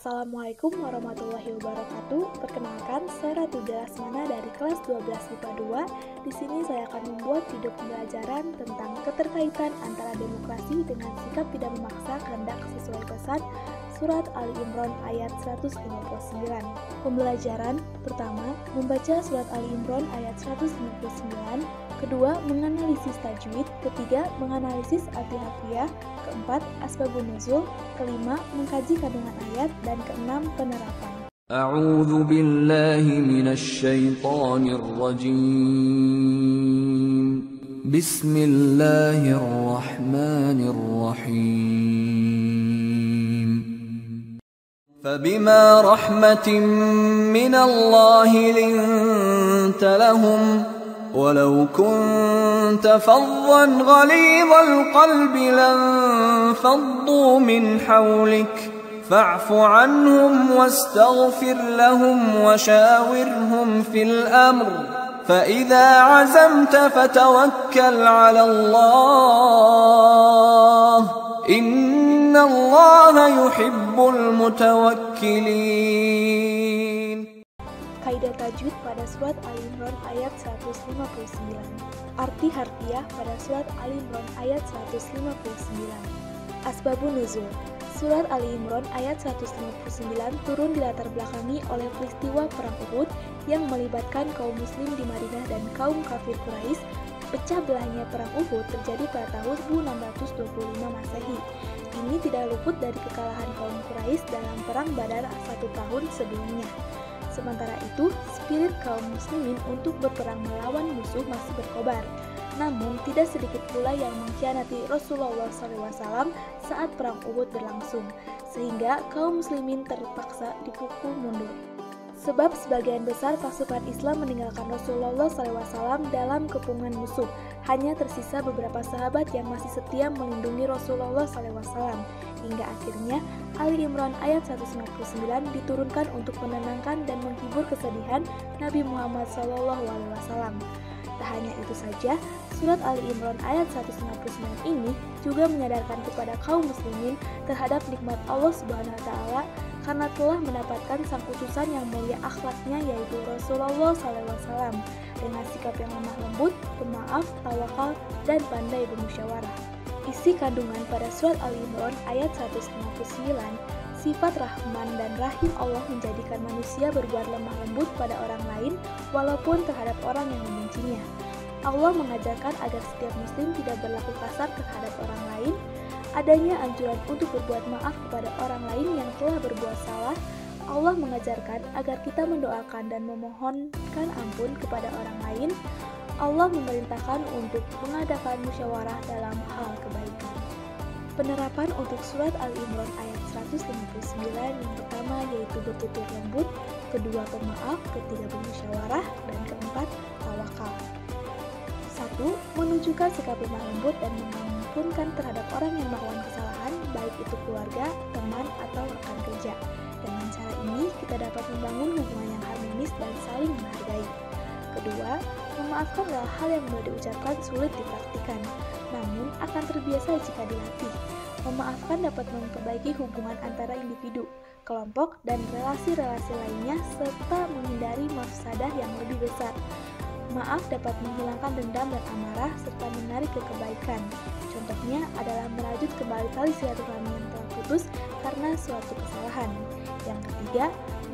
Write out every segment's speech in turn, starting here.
Assalamualaikum warahmatullahi wabarakatuh. Perkenalkan, saya Ratu Jasmana dari kelas 12 IPA 2. Di sini saya akan membuat video pembelajaran tentang keterkaitan antara demokrasi dengan sikap tidak memaksa kehendak sesuai pesan Surat Ali Imran ayat 159. Pembelajaran pertama, membaca Surat Ali Imran ayat 159. Kedua, menganalisis tajwid. Ketiga, menganalisis arti harfiah. Keempat, asbabun nuzul. Kelima, mengkaji kandungan ayat. Dan keenam, penerapan. A'udzu billahi minasy syaithanir rajim. Bismillahirrahmanirrahim. Fabima rahmatin minallahi linta lahum ولو كنت فظا غليظ القلب لانفضوا من حولك فاعف عنهم واستغفر لهم وشاورهم في الأمر فإذا عزمت فتوكل على الله إن الله يحب المتوكلين. Kaidah tajwid pada surat Ali Imran ayat 159. Arti harfiah pada surat Ali Imran ayat 159. Asbabun nuzul. Surat Ali Imran ayat 159 turun dilatar belakangi oleh peristiwa perang Uhud yang melibatkan kaum muslim di Madinah dan kaum kafir Quraisy. Pecah belahnya perang Uhud terjadi pada tahun 1625 Masehi. Ini tidak luput dari kekalahan kaum Quraisy dalam perang Badar 1 tahun sebelumnya. Sementara itu, spirit kaum muslimin untuk berperang melawan musuh masih berkobar. Namun, tidak sedikit pula yang mengkhianati Rasulullah SAW saat perang Uhud berlangsung, sehingga kaum muslimin terpaksa dipukul mundur. Sebab sebagian besar pasukan Islam meninggalkan Rasulullah SAW dalam kepungan musuh. Hanya tersisa beberapa sahabat yang masih setia melindungi Rasulullah SAW. Hingga akhirnya Ali Imran ayat 159 diturunkan untuk menenangkan dan menghibur kesedihan Nabi Muhammad SAW. Tak hanya itu saja, surat Ali Imran ayat 159 ini juga menyadarkan kepada kaum muslimin terhadap nikmat Allah Subhanahu wa taala karena telah mendapatkan sang utusan yang mulia akhlaknya yaitu Rasulullah SAW dengan sikap yang lemah lembut, pemaaf, tawakal, dan pandai bermusyawarah. Isi kandungan pada surat Ali Imran ayat 159, sifat Rahman dan Rahim Allah menjadikan manusia berbuat lemah lembut pada orang lain walaupun terhadap orang yang membencinya. Allah mengajarkan agar setiap muslim tidak berlaku kasar terhadap orang lain. Adanya anjuran untuk berbuat maaf kepada orang lain yang telah berbuat salah. Allah mengajarkan agar kita mendoakan dan memohonkan ampun kepada orang lain. Allah memerintahkan untuk mengadakan musyawarah dalam hal kebaikan. Penerapan untuk surat Al-Imran ayat 159 yang pertama yaitu bertutur lembut, kedua pemaaf, ketiga bermusyawarah, dan keempat tawakal. 1. Menunjukkan sikap lemah lembut dan mengampunkan terhadap orang yang melakukan kesalahan, baik itu keluarga, teman, atau rekan kerja. Dengan cara ini, kita dapat membangun hubungan yang harmonis dan saling menghargai. Kedua, memaafkan adalah hal yang mudah diucapkan sulit dipraktikkan, namun akan terbiasa jika dilatih. Memaafkan dapat memperbaiki hubungan antara individu, kelompok, dan relasi-relasi lainnya, serta menghindari mafsadah yang lebih besar. Maaf dapat menghilangkan dendam dan amarah, serta menarik ke kebaikan. Contohnya adalah merajut kembali tali silaturahmi yang telah putus karena suatu kesalahan. Yang ketiga,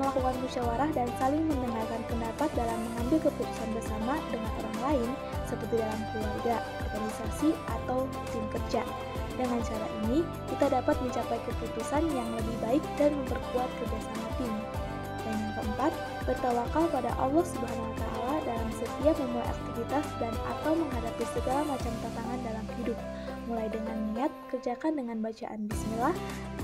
melakukan musyawarah dan saling mendengarkan pendapat dalam mengambil keputusan bersama dengan orang lain seperti dalam keluarga, organisasi, atau tim kerja. Dengan cara ini, kita dapat mencapai keputusan yang lebih baik dan memperkuat kerjasama tim. Dan yang keempat, bertawakal pada Allah Subhanahu wa taala dalam setiap memulai aktivitas dan atau menghadapi segala macam tantangan dalam hidup. Mulai dengan niat, kerjakan dengan bacaan bismillah,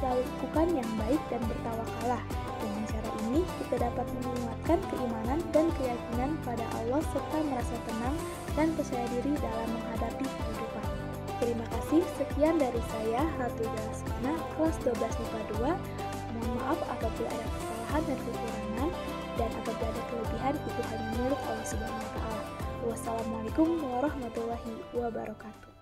lakukan yang baik dan bertawakallah. Dengan cara ini, kita dapat menguatkan keimanan dan keyakinan pada Allah serta merasa tenang dan percaya diri dalam menghadapi kehidupan. Terima kasih, sekian dari saya, Ratu Jasmana, kelas 12 IPA 2. Mohon maaf apabila ada kesalahan dan kekurangan, dan apabila ada kelebihan itu hanya milik Allah Subhanahu wa taala. Wassalamualaikum warahmatullahi wabarakatuh.